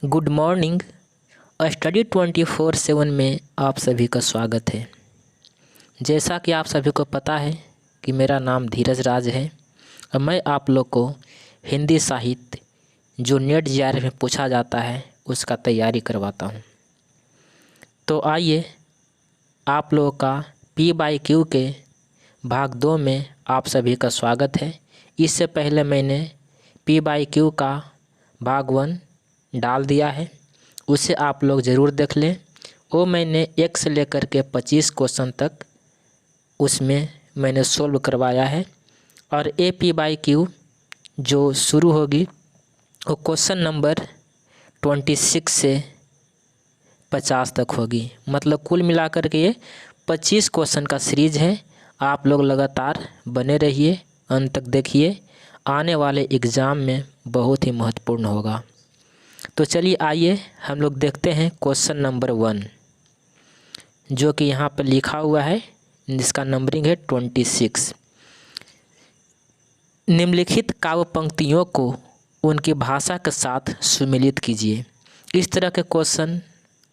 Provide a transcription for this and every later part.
Good morning. Study 24/7 में आप सभी का स्वागत है। जैसा कि आप सभी को पता है कि मेरा नाम धीरज राज है और मैं आप लोग को हिंदी साहित्य जो नेट जीआरएफ में पूछा जाता है उसका तैयारी करवाता हूँ। तो आइए, आप लोगों का P/Q के भाग 2 में आप सभी का स्वागत है। इससे पहले मैंने P/Q का भाग 1 डाल दिया है, उसे आप लोग ज़रूर देख लें। वो मैंने 1 से लेकर के 25 क्वेश्चन तक उसमें मैंने सोल्व करवाया है। और P/Q जो शुरू होगी वो क्वेश्चन नंबर 26 से 50 तक होगी। मतलब कुल मिलाकर के ये 25 क्वेश्चन का सीरीज है। आप लोग लगातार बने रहिए, अंत तक देखिए, आने वाले एग्ज़ाम में बहुत ही महत्वपूर्ण होगा। तो चलिए आइए हम लोग देखते हैं क्वेश्चन नंबर 1, जो कि यहाँ पर लिखा हुआ है, जिसका नंबरिंग है 26। निम्नलिखित काव्य पंक्तियों को उनकी भाषा के साथ सुमेलित कीजिए। इस तरह के क्वेश्चन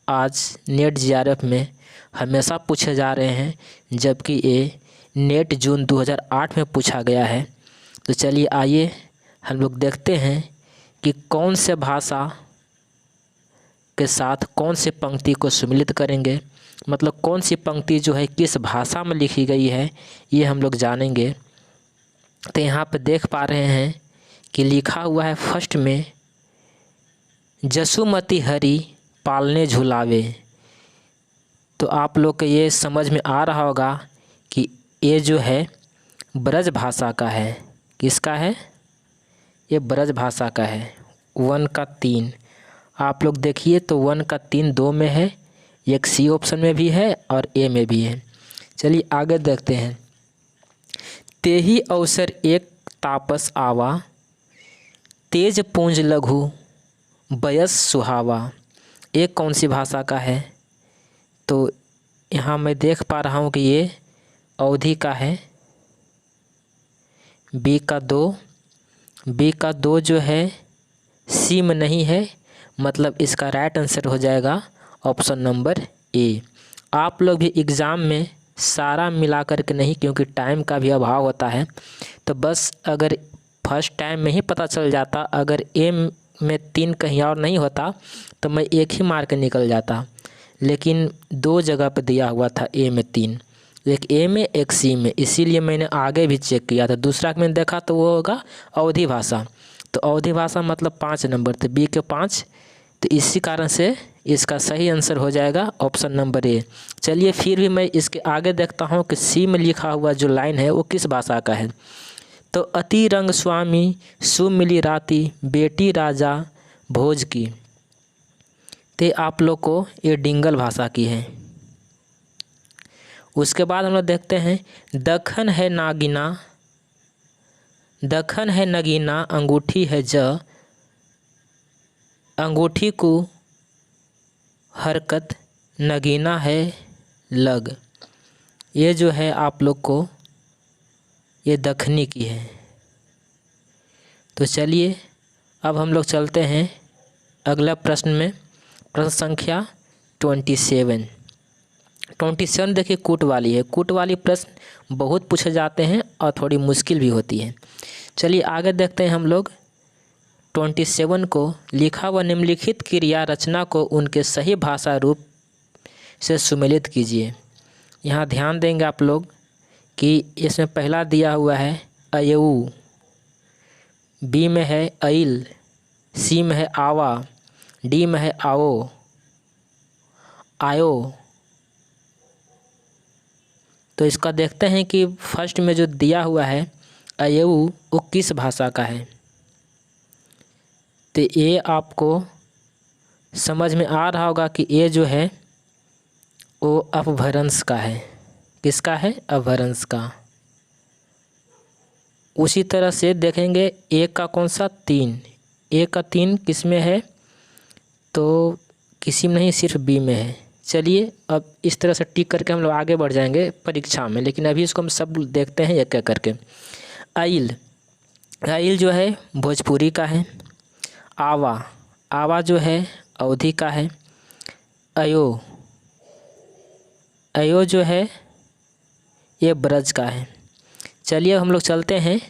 आज नेट जीआरएफ में हमेशा पूछे जा रहे हैं, जबकि ये नेट जून 2008 में पूछा गया है। तो चलिए आइए हम लोग देखते हैं कि कौन से भाषा के साथ कौन सी पंक्ति को सुमेलित करेंगे। मतलब कौन सी पंक्ति जो है किस भाषा में लिखी गई है, ये हम लोग जानेंगे। तो यहाँ पे देख पा रहे हैं कि लिखा हुआ है फर्स्ट में, जसुमती हरि पालने झुलावे। तो आप लोग को ये समझ में आ रहा होगा कि ये जो है ब्रज भाषा का है। किसका है? ये ब्रज भाषा का है। 1 का 3 आप लोग देखिए तो 1 का 3 2 में है, एक सी ऑप्शन में भी है और ए में भी है। चलिए आगे देखते हैं। तेहि अवसर एक तापस आवा, तेज पुंज लघु बयस सुहावा। ये कौन सी भाषा का है? तो यहाँ मैं देख पा रहा हूँ कि ये अवधि का है। बी का 2 जो है सी में नहीं है, मतलब इसका राइट आंसर हो जाएगा ऑप्शन नंबर ए। आप लोग भी एग्ज़ाम में सारा मिला कर के नहीं, क्योंकि टाइम का भी अभाव होता है, तो बस अगर फर्स्ट टाइम में ही पता चल जाता, अगर ए में 3 कहीं और नहीं होता तो मैं एक ही मार के निकल जाता। लेकिन 2 जगह पर दिया हुआ था ए में 3, एक ए में एक सी में, इसीलिए मैंने आगे भी चेक किया था। दूसरा मैंने देखा तो वो होगा अवधि भाषा। तो अवधि भाषा मतलब 5 नंबर, तो बी के 5। तो इसी कारण से इसका सही आंसर हो जाएगा ऑप्शन नंबर ए। चलिए फिर भी मैं इसके आगे देखता हूँ कि सी में लिखा हुआ जो लाइन है वो किस भाषा का है। तो अति रंग स्वामी सुमिली राती बेटी राजा भोज की। ते आप लोग को ये डिंगल भाषा की है। उसके बाद हम लोग देखते हैं, दखन है नगीना अंगूठी है ज, अंगूठी को हरकत नगीना है लग। ये जो है आप लोग को ये दखनी की है। तो चलिए अब हम लोग चलते हैं अगला प्रश्न में। प्रश्न संख्या 27 देखिए कूट वाली है। कूट वाली प्रश्न बहुत पूछे जाते हैं और थोड़ी मुश्किल भी होती है। चलिए आगे देखते हैं हम लोग 27 को। लिखा हुआ निम्नलिखित क्रिया रचना को उनके सही भाषा रूप से सुमेलित कीजिए। यहाँ ध्यान देंगे आप लोग कि इसमें पहला दिया हुआ है अयऊ, बी में है अइल, सी में है आवा, डी में है आओ, आयो। तो इसका देखते हैं कि फर्स्ट में जो दिया हुआ है अयऊ वो किस भाषा का है। तो ये आपको समझ में आ रहा होगा कि ये जो है वो अपभ्रंश का है। किसका है? अपभ्रंश का। उसी तरह से देखेंगे ए का कौन सा 3, ए का 3 किस में है? तो किसी में नहीं, सिर्फ बी में है। चलिए अब इस तरह से टिक करके हम लोग आगे बढ़ जाएंगे परीक्षा में, लेकिन अभी इसको हम सब देखते हैं एक एक करके। आइल जो है भोजपुरी का है। आवा आवा जो है अवधि का है। अयो, अयो जो है ये ब्रज का है। चलिए अब हम लोग चलते हैं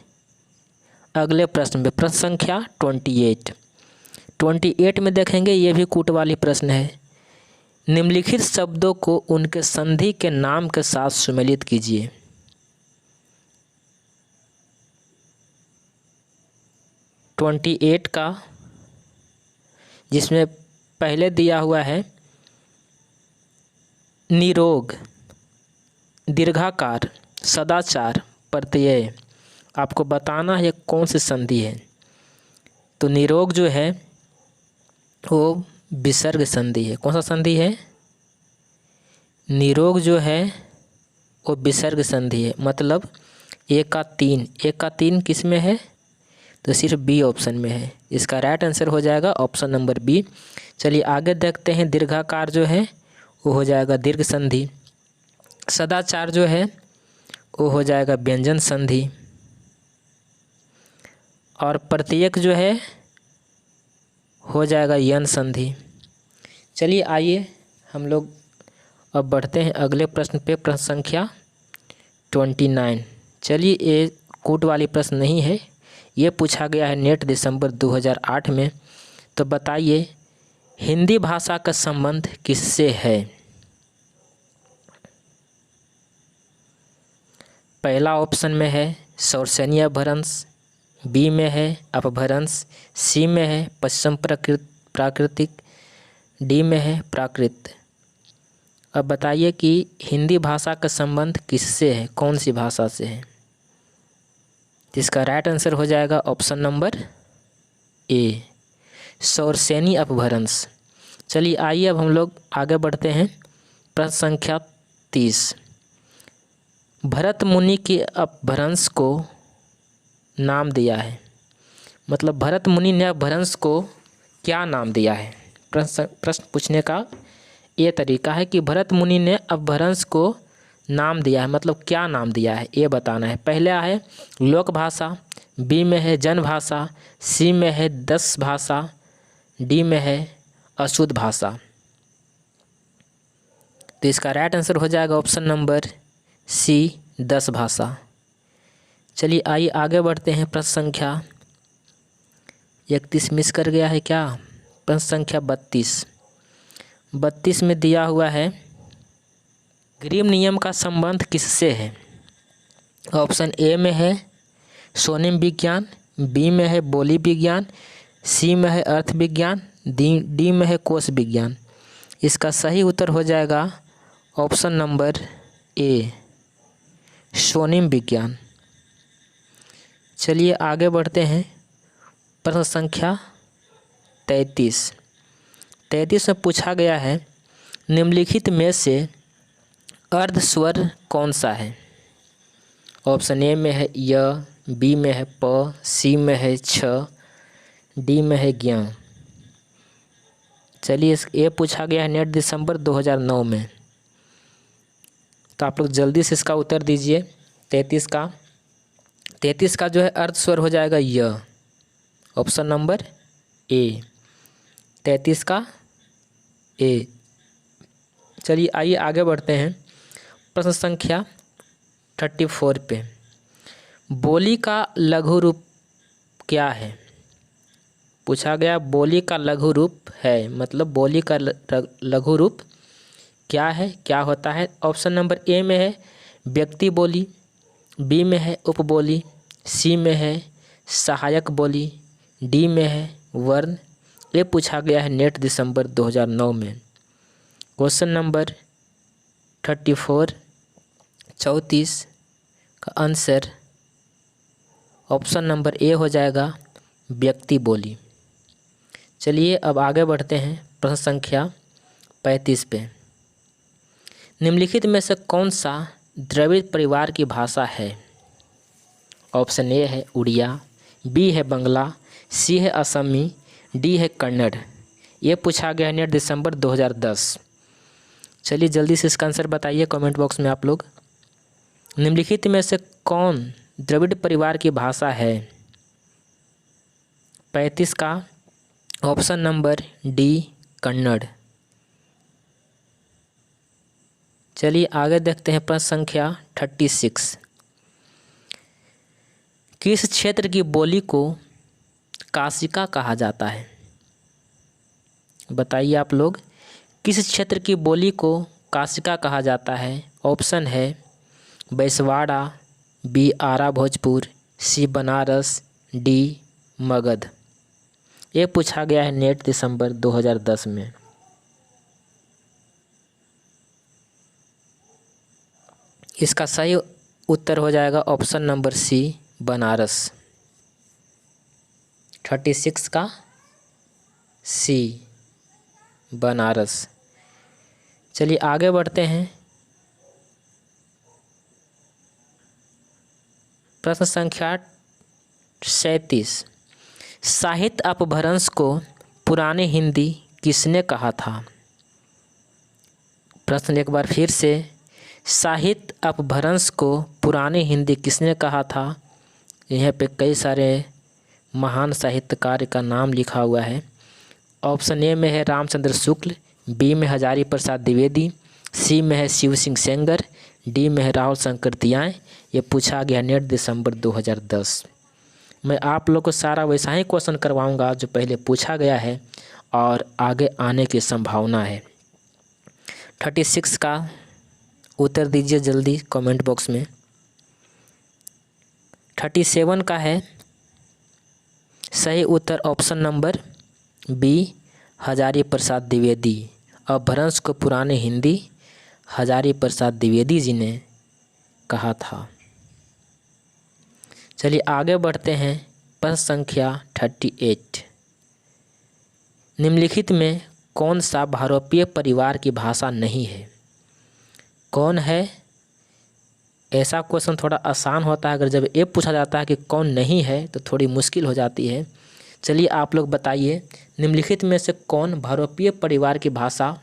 अगले प्रश्न में। प्रश्न संख्या 28 में देखेंगे, ये भी कूट वाली प्रश्न है। निम्नलिखित शब्दों को उनके संधि के नाम के साथ सुमेलित कीजिए। ट्वेंटी एट का, जिसमें पहले दिया हुआ है निरोग, दीर्घाकार, सदाचार, प्रत्यय। आपको बताना है कौन सी संधि है। तो निरोग जो है वो विसर्ग संधि है। कौन सा संधि है? निरोग जो है वो विसर्ग संधि है। मतलब एक का तीन किस में है? तो सिर्फ बी ऑप्शन में है। इसका राइट आंसर हो जाएगा ऑप्शन नंबर बी। चलिए आगे देखते हैं। दीर्घाकार जो है वो हो जाएगा दीर्घ संधि। सदाचार जो है वो हो जाएगा व्यंजन संधि। और प्रत्येक जो है हो जाएगा यन संधि। चलिए आइए हम लोग अब बढ़ते हैं अगले प्रश्न पे। प्रश्न संख्या 29। चलिए ये कूट वाली प्रश्न नहीं है, ये पूछा गया है नेट दिसंबर 2008 में। तो बताइए हिंदी भाषा का संबंध किससे है? पहला ऑप्शन में है सौरसेनी अपभ्रंश, बी में है अपभ्रंश, सी में है पश्चिम प्राकृतिक, डी में है प्राकृत। अब बताइए कि हिंदी भाषा का संबंध किससे है, कौन सी भाषा से है? इसका राइट आंसर हो जाएगा ऑप्शन नंबर ए, सौरसेनी अपभ्रंश। चलिए आइए अब हम लोग आगे बढ़ते हैं। प्रश्न संख्या 30। भरत मुनि के अपभ्रंश को नाम दिया है। मतलब भरत मुनि ने अपभ्रंश को क्या नाम दिया है? प्रश्न पूछने का ये तरीका है कि भरत मुनि ने अपभ्रंश को नाम दिया है, मतलब क्या नाम दिया है ये बताना है। पहला है लोक भाषा, बी में है जन भाषा, सी में है दस भाषा, डी में है अशुद्ध भाषा। तो इसका राइट आंसर हो जाएगा ऑप्शन नंबर सी, दस भाषा। चलिए आइए आगे बढ़ते हैं। प्रश्न संख्या 31 मिस कर गया है क्या? प्रश्न संख्या 32 में दिया हुआ है ग्रीम नियम का संबंध किससे है? ऑप्शन ए में है स्वनिम विज्ञान, बी में है बोली विज्ञान, सी में है अर्थ विज्ञान, डी में है कोश विज्ञान। इसका सही उत्तर हो जाएगा ऑप्शन नंबर ए, स्वनिम विज्ञान। चलिए आगे बढ़ते हैं। प्रश्न संख्या 33 में पूछा गया है निम्नलिखित में से अर्ध स्वर कौन सा है? ऑप्शन ए में है य, बी में है प, सी में है छ, डी में है ज्ञ। चलिए ये पूछा गया है नेट दिसंबर 2009 में। तो आप लोग जल्दी से इसका उत्तर दीजिए। 33 का जो है अर्ध स्वर हो जाएगा य, ऑप्शन नंबर ए, 33 का ए। चलिए आइए आगे बढ़ते हैं। प्रश्न संख्या 34 पे बोली का लघु रूप क्या है? पूछा गया बोली का लघु रूप है, मतलब बोली का लघु रूप क्या है, क्या होता है? ऑप्शन नंबर ए में है व्यक्ति बोली, बी में है उपबोली, सी में है सहायक बोली, डी में है वर्ण। ये पूछा गया है नेट दिसंबर 2009 में। क्वेश्चन नंबर 34 का आंसर ऑप्शन नंबर ए हो जाएगा व्यक्ति बोली। चलिए अब आगे बढ़ते हैं। प्रश्न संख्या 35 पे निम्नलिखित में से कौन सा द्रविड़ परिवार की भाषा है? ऑप्शन ए है उड़िया, बी है बंगला, सी है असमी, डी है कन्नड़। ये पूछा गया है नेट दिसंबर 2010। चलिए जल्दी से इसका आंसर बताइए कमेंट बॉक्स में आप लोग। निम्नलिखित में से कौन द्रविड़ परिवार की भाषा है? 35 का ऑप्शन नंबर डी कन्नड़। चलिए आगे देखते हैं प्रश्न संख्या 36। किस क्षेत्र की बोली को काशिका कहा जाता है? बताइए आप लोग, किस क्षेत्र की बोली को काशिका कहा जाता है? ऑप्शन है बैसवाड़ा, बी आरा भोजपुर, सी बनारस, डी मगध। ये पूछा गया है नेट दिसंबर 2010 में। इसका सही उत्तर हो जाएगा ऑप्शन नंबर सी बनारस। 36 का सी बनारस। चलिए आगे बढ़ते हैं। प्रश्न संख्या 37। साहित्य अपभ्रंश को पुरानी हिंदी किसने कहा था? प्रश्न एक बार फिर से, साहित्य अपभ्रंश को पुरानी हिंदी किसने कहा था? यहाँ पे कई सारे महान साहित्यकार का नाम लिखा हुआ है। ऑप्शन ए में है रामचंद्र शुक्ल, बी में हजारी प्रसाद द्विवेदी, सी में है शिव सिंह सेंगर, डी में है राहुल शंकर तियाय। ये पूछा गया नेट दिसंबर 2010। मैं आप लोग को सारा वैसा ही क्वेश्चन करवाऊंगा जो पहले पूछा गया है और आगे आने की संभावना है। 36 का उत्तर दीजिए जल्दी कमेंट बॉक्स में। 37 का है सही उत्तर option number B Hazari Prasad Dwivedi. अपभ्रंश को पुरानी हिंदी हजारी प्रसाद द्विवेदी जी ने कहा था। चलिए आगे बढ़ते हैं। प्रश्न संख्या 38। निम्नलिखित में कौन सा बहुरूपीय परिवार की भाषा नहीं है? कौन है? ऐसा क्वेश्चन थोड़ा आसान होता है, अगर जब ये पूछा जाता है कि कौन नहीं है तो थोड़ी मुश्किल हो जाती है। चलिए आप लोग बताइए, निम्नलिखित में से कौन बहुरूपीय परिवार की भाषा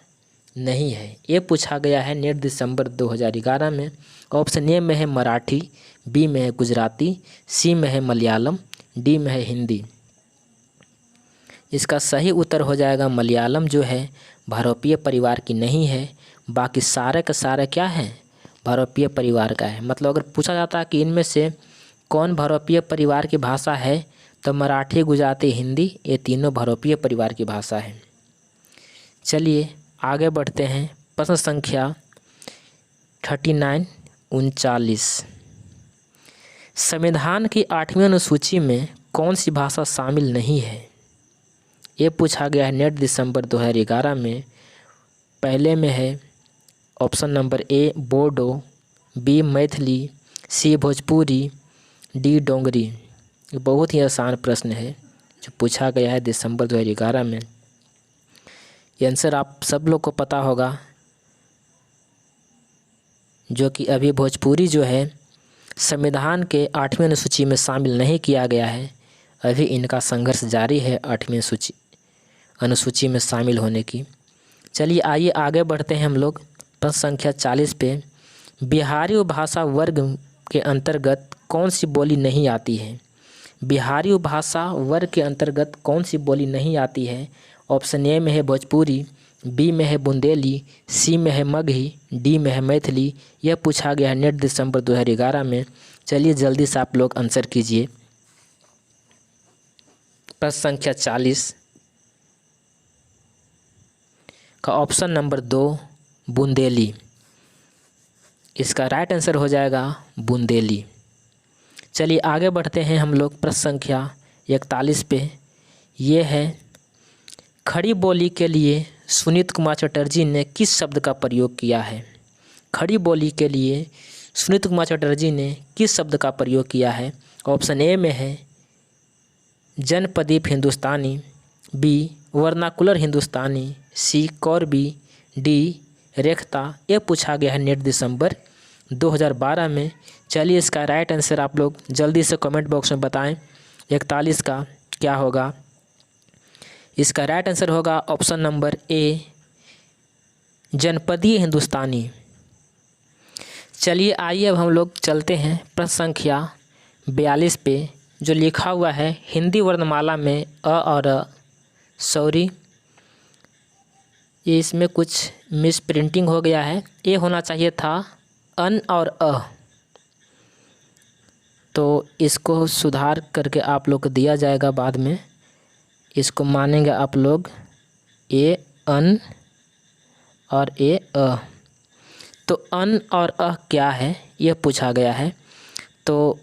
नहीं है? ये पूछा गया है नेट दिसंबर 2011 में। ऑप्शन ए में है मराठी, बी में है गुजराती, सी में है मलयालम, डी में है हिंदी। इसका सही उत्तर हो जाएगा मलयालम जो है बहुरूपीय परिवार की नहीं है। बाकी सारे का सारे क्या है? बहुरूपीय परिवार का है। मतलब अगर पूछा जाता है कि इनमें से कौन बहुरूपीय परिवार की भाषा है तो मराठी, गुजराती, हिंदी ये तीनों बहुरूपीय परिवार की भाषा है। चलिए आगे बढ़ते हैं। प्रश्न संख्या 39। संविधान की 8वीं अनुसूची में कौन सी भाषा शामिल नहीं है? ये पूछा गया है नेट दिसंबर 2011 में। पहले में है option number A Bodo, B Maithili, C Bhojpuri, D Dogri. ये बहुत ही आसान प्रश्न है जो पूछा गया है दिसंबर 2011 में। ये आंसर आप सब लोग को पता होगा, जो कि अभी भोजपुरी जो है संविधान के 8वीं अनुसूची में शामिल नहीं किया गया है। अभी इनका संघर्ष जारी है 8वीं अनुसूची में शामिल होने की। चलिए आइए आगे बढ़ते हैं हम लोग। प्रश्न संख्या 40 पे, बिहारी उपभाषा वर्ग के अंतर्गत कौन सी बोली नहीं आती है? बिहारी उपभाषा वर्ग के अंतर्गत कौन सी बोली नहीं आती है? ऑप्शन ए में है भोजपुरी, बी में है बुंदेली, सी में है मगही, डी में है मैथिली। यह पूछा गया है नेट दिसंबर 2011 में। चलिए जल्दी से आप लोग आंसर कीजिए। प्रश्न संख्या 40 का ऑप्शन नंबर 2 बुंदेली। इसका राइट आंसर हो जाएगा बुंदेली। चलिए आगे बढ़ते हैं हम लोग। प्रश्न संख्या 41 पे, ये है खड़ी बोली के लिए सुनीत कुमार चटर्जी ने किस शब्द का प्रयोग किया है? खड़ी बोली के लिए सुनीत कुमार चटर्जी ने किस शब्द का प्रयोग किया है? ऑप्शन ए में है जनपदीप हिंदुस्तानी, बी वर्नाकुलर हिंदुस्तानी, सी कौरबी, डी रेखता। ये पूछा गया है नेट दिसंबर 2012 में। चलिए इसका राइट आंसर आप लोग जल्दी से कमेंट बॉक्स में बताएं। 41 का क्या होगा? इसका राइट आंसर होगा ऑप्शन नंबर ए जनपदीय हिंदुस्तानी। चलिए आइए अब हम लोग चलते हैं प्रश्न संख्या 42 पे, जो लिखा हुआ है हिंदी वर्णमाला में अ और सॉरी, ये इसमें कुछ मिस प्रिंटिंग हो गया है। ये होना चाहिए था अन और अ, तो इसको सुधार करके आप लोग को दिया जाएगा बाद में। इसको मानेंगे आप लोग ए अन और ए अ। तो अन और अ क्या है ये पूछा गया है। तो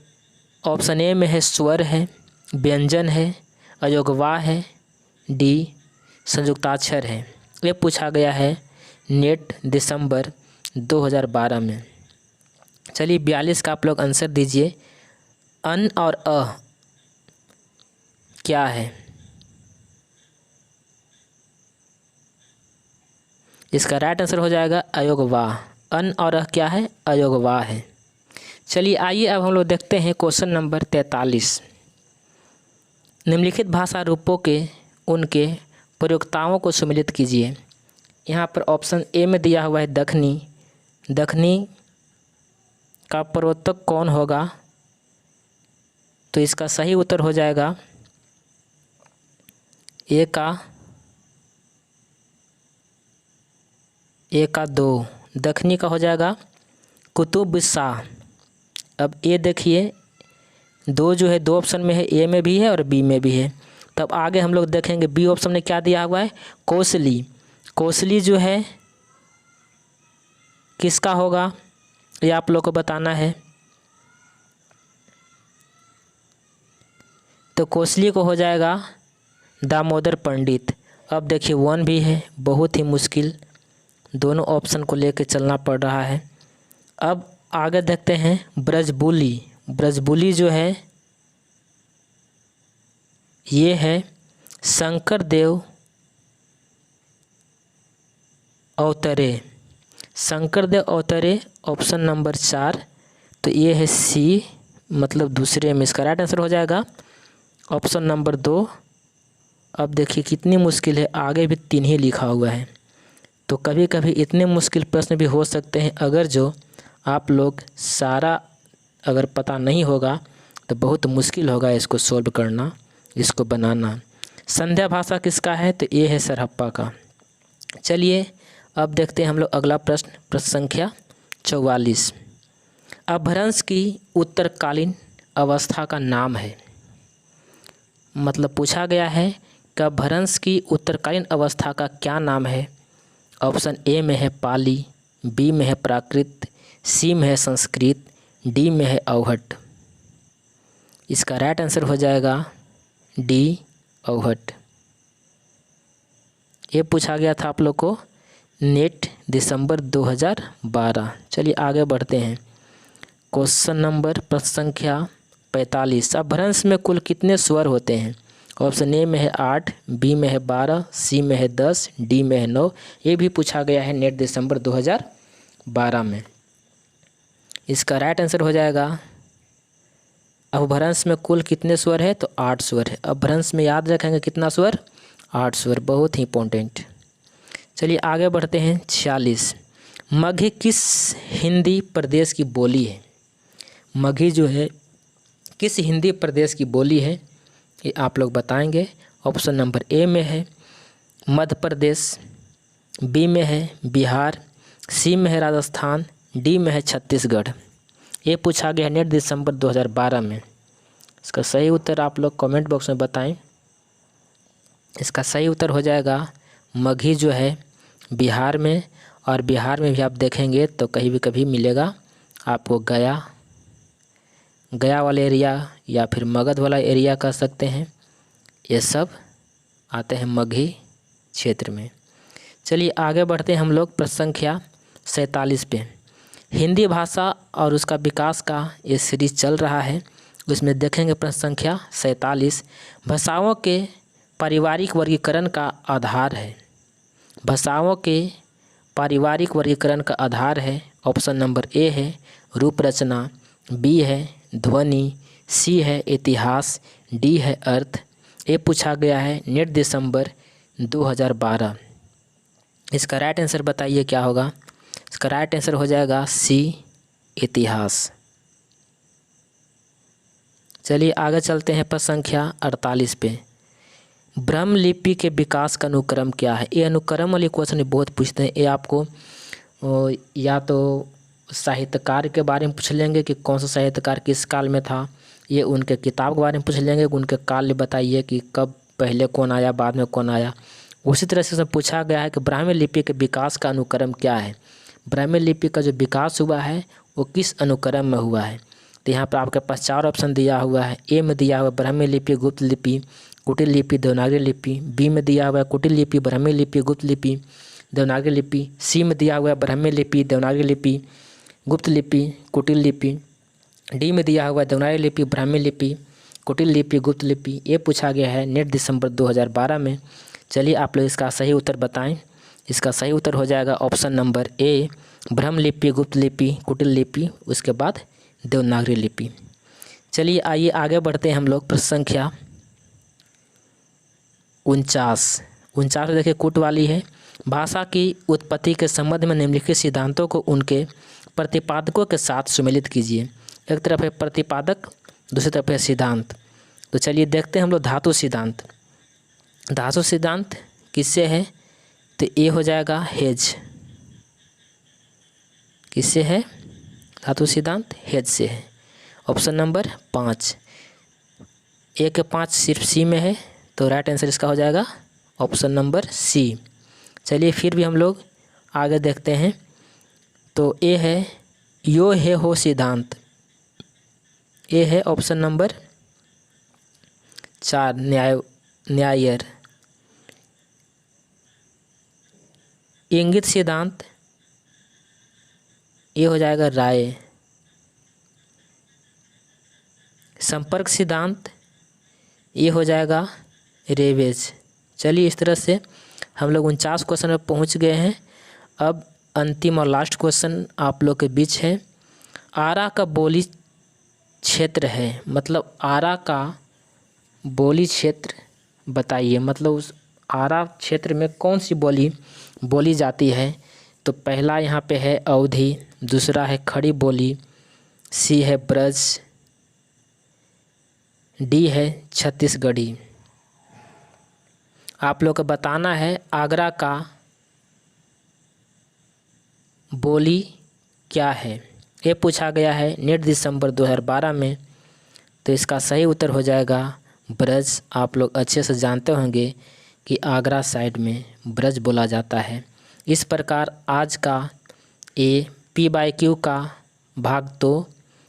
ऑप्शन ए में है स्वर है, व्यंजन है, अयोगवा है, डी संयुक्ताक्षर है। ये पूछा गया है नेट दिसंबर 2012 में। चलिए 42 का आप लोग आंसर दीजिए। अन और अ क्या है? इसका राइट आंसर हो जाएगा अयोगवाह। अन और अ क्या है? अयोगवाह है। चलिए आइए अब हम लोग देखते हैं क्वेश्चन नंबर 43। निम्नलिखित भाषा रूपों के उनके प्रयोक्ताओं को सम्मिलित कीजिए। यहाँ पर ऑप्शन ए में दिया हुआ है दखनी। दखनी का प्रवर्तक कौन होगा? तो इसका सही उत्तर हो जाएगा ए का 2। दखनी का हो जाएगा कुतुब शाह। अब ए देखिए, 2 जो है 2 ऑप्शन में है, ए में भी है और बी में भी है। तब आगे हम लोग देखेंगे बी ऑप्शन में क्या दिया हुआ है, कोसली। कोसली जो है किसका होगा ये आप लोग को बताना है। तो कोसली को हो जाएगा दामोदर पंडित। अब देखिए 1 भी है, बहुत ही मुश्किल, दोनों ऑप्शन को लेकर चलना पड़ रहा है। अब आगे देखते हैं ब्रजबुली। ब्रजबुली जो है ये है शंकर देव अवतरे। शंकर देव अवतरे ऑप्शन नंबर 4। तो ये है सी, मतलब दूसरे में। इसका राइट आंसर हो जाएगा ऑप्शन नंबर 2। अब देखिए कितनी मुश्किल है, आगे भी 3 ही लिखा हुआ है। तो कभी कभी इतने मुश्किल प्रश्न भी हो सकते हैं, अगर जो आप लोग सारा अगर पता नहीं होगा तो बहुत मुश्किल होगा इसको सॉल्व करना, इसको बनाना। संध्या भाषा किसका है? तो ये है सरहप्पा का। चलिए अब देखते हैं हम लोग अगला प्रश्न, प्रश्न संख्या 44। अपभ्रंश की उत्तरकालीन अवस्था का नाम है। मतलब पूछा गया है कि अपभ्रंश की उत्तरकालीन अवस्था का क्या नाम है। ऑप्शन ए में है पाली, बी में है प्राकृत, सी में है संस्कृत, डी में है अवहट। इसका राइट आंसर हो जाएगा डी अवहट। ये पूछा गया था आप लोग को नेट दिसंबर 2012। चलिए आगे बढ़ते हैं। क्वेश्चन नंबर प्रश्न संख्या 45। अपभ्रंश में कुल कितने स्वर होते हैं? ऑप्शन ए में है 8, बी में है 12, सी में है 10, डी में है 9। ये भी पूछा गया है नेट दिसंबर 2012 में। इसका राइट आंसर हो जाएगा अपभ्रंश में कुल कितने स्वर है? तो 8 स्वर है। अपभ्रंश में याद रखेंगे कितना स्वर? 8 स्वर, बहुत ही इंपॉर्टेंट। चलिए आगे बढ़ते हैं। 46। मगही किस हिंदी प्रदेश की बोली है? मगही जो है किस हिंदी प्रदेश की बोली है ये आप लोग बताएंगे। ऑप्शन नंबर ए में है मध्य प्रदेश, बी में है बिहार, सी में है राजस्थान, डी में है छत्तीसगढ़। ये पूछा गया है नेट दिसंबर 2012 में। इसका सही उत्तर आप लोग कमेंट बॉक्स में बताएं। इसका सही उत्तर हो जाएगा मगही जो है बिहार में, और बिहार में भी आप देखेंगे तो कहीं भी कभी मिलेगा आपको गया वाला एरिया या फिर मगध वाला एरिया कह सकते हैं, ये सब आते हैं मगही क्षेत्र में। चलिए आगे बढ़ते हैं हम लोग प्रश्न संख्या 47 पे। हिंदी भाषा और उसका विकास का ये सीरीज चल रहा है, उसमें देखेंगे प्रश्न संख्या 47। भाषाओं के पारिवारिक वर्गीकरण का आधार है। भाषाओं के पारिवारिक वर्गीकरण का आधार है। ऑप्शन नंबर ए है रूप रचना, बी है ध्वनि, सी है इतिहास, डी है अर्थ। ये पूछा गया है नेट दिसंबर 2012। इसका राइट आंसर बताइए क्या होगा। इसका राइट आंसर हो जाएगा सी इतिहास। चलिए आगे चलते हैं प्रश्न संख्या 48 पे। ब्रह्म लिपि के विकास का अनुक्रम क्या है। ये अनुक्रम वाले क्वेश्चन बहुत पूछते हैं। ये आपको या तो साहित्यकार के बारे में पूछ लेंगे कि कौन सा साहित्यकार किस काल में था, ये उनके किताब के बारे में पूछ लेंगे कि उनके काल बताइए कि कब पहले कौन आया बाद में कौन आया। उसी तरह से पूछा गया है कि ब्राह्मी लिपि के विकास का अनुक्रम क्या है। ब्राह्मी लिपि का जो विकास हुआ है वो किस अनुक्रम में हुआ है। तो यहाँ पर आपके पास 4 ऑप्शन दिया हुआ है। ए में दिया हुआ है ब्राह्मी लिपि, गुप्त लिपि, कुटिल लिपि, देवनागरी लिपि। बी में दिया हुआ है कुटिल लिपि, ब्राह्मी लिपि, गुप्त लिपि, देवनागरी लिपि। सी में दिया हुआ है ब्राह्मी लिपि, देवनागरी लिपि, गुप्त लिपि, कुटिल लिपि। डी में दिया हुआ है देवनागरी लिपि, ब्राह्मी लिपि, कुटिल लिपि, गुप्त लिपि। ये पूछा गया है नेट दिसंबर 2012 में। चलिए आप लोग इसका सही उत्तर बताएं। इसका सही उत्तर हो जाएगा ऑप्शन नंबर ए, ब्रह्म लिपि, गुप्त लिपि, कुटिल लिपि, उसके बाद देवनागरी लिपि। चलिए आइए आगे बढ़ते हैं हम लोग। प्रश्न संख्या 49 देखिए कूट वाली है। भाषा की उत्पत्ति के संबंध में निम्नलिखित सिद्धांतों को उनके प्रतिपादकों के साथ सुमेलित कीजिए। एक तरफ है प्रतिपादक, दूसरी तरफ है सिद्धांत। तो चलिए देखते हैं हम लोग धातु सिद्धांत। धातु सिद्धांत किससे है, तो ये हो जाएगा हेज। किससे है धातु सिद्धांत? हेज से है। Option number 5। 1 के 5 सिर्फ सी में है, तो राइट आंसर इसका हो जाएगा ऑप्शन नंबर सी। चलिए फिर भी हम लोग आगे देखते हैं। तो ये है यो है हो सिद्धांत। ये है ऑप्शन नंबर 4 न्यायर। इंगित सिद्धांत ये हो जाएगा राय। संपर्क सिद्धांत ये हो जाएगा रेवेज। चलिए इस तरह से हम लोग 49 क्वेश्चन में पहुंच गए हैं। अब अंतिम और लास्ट क्वेश्चन आप लोग के बीच है। आरा का बोली क्षेत्र है, मतलब आरा का बोली क्षेत्र बताइए। मतलब उस आरा क्षेत्र में कौन सी बोली बोली जाती है। तो पहला यहाँ पे है अवधी, दूसरा है खड़ी बोली, सी है ब्रज, डी है छत्तीसगढ़ी। आप लोग को बताना है आगरा का बोली क्या है। ये पूछा गया है नेट दिसंबर 2012 में। तो इसका सही उत्तर हो जाएगा ब्रज। आप लोग अच्छे से जानते होंगे कि आगरा साइड में ब्रज बोला जाता है। इस प्रकार आज का P/Q का भाग 2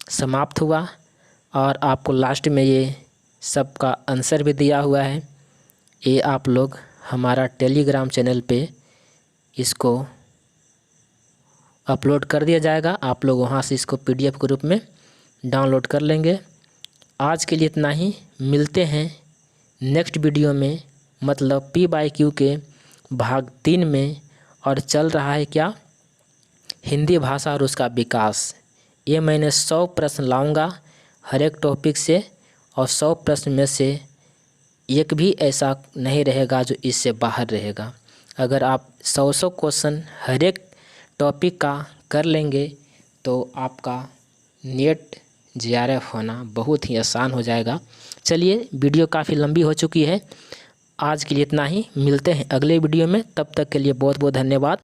समाप्त हुआ और आपको लास्ट में ये सब का आंसर भी दिया हुआ है। ये आप लोग हमारा टेलीग्राम चैनल पे इसको अपलोड कर दिया जाएगा। आप लोग वहाँ से इसको PDF के रूप में डाउनलोड कर लेंगे। आज के लिए इतना ही। मिलते हैं नेक्स्ट वीडियो में, मतलब P/Q के भाग 3 में। और चल रहा है क्या, हिंदी भाषा और उसका विकास। ये मैंने 100 प्रश्न लाऊंगा हर एक टॉपिक से, और 100 प्रश्न में से एक भी ऐसा नहीं रहेगा जो इससे बाहर रहेगा। अगर आप 100 क्वेश्चन हर एक टॉपिक का कर लेंगे तो आपका नेट JRF होना बहुत ही आसान हो जाएगा। चलिए वीडियो काफ़ी लंबी हो चुकी है। आज के लिए इतना ही। मिलते हैं अगले वीडियो में। तब तक के लिए बहुत बहुत धन्यवाद।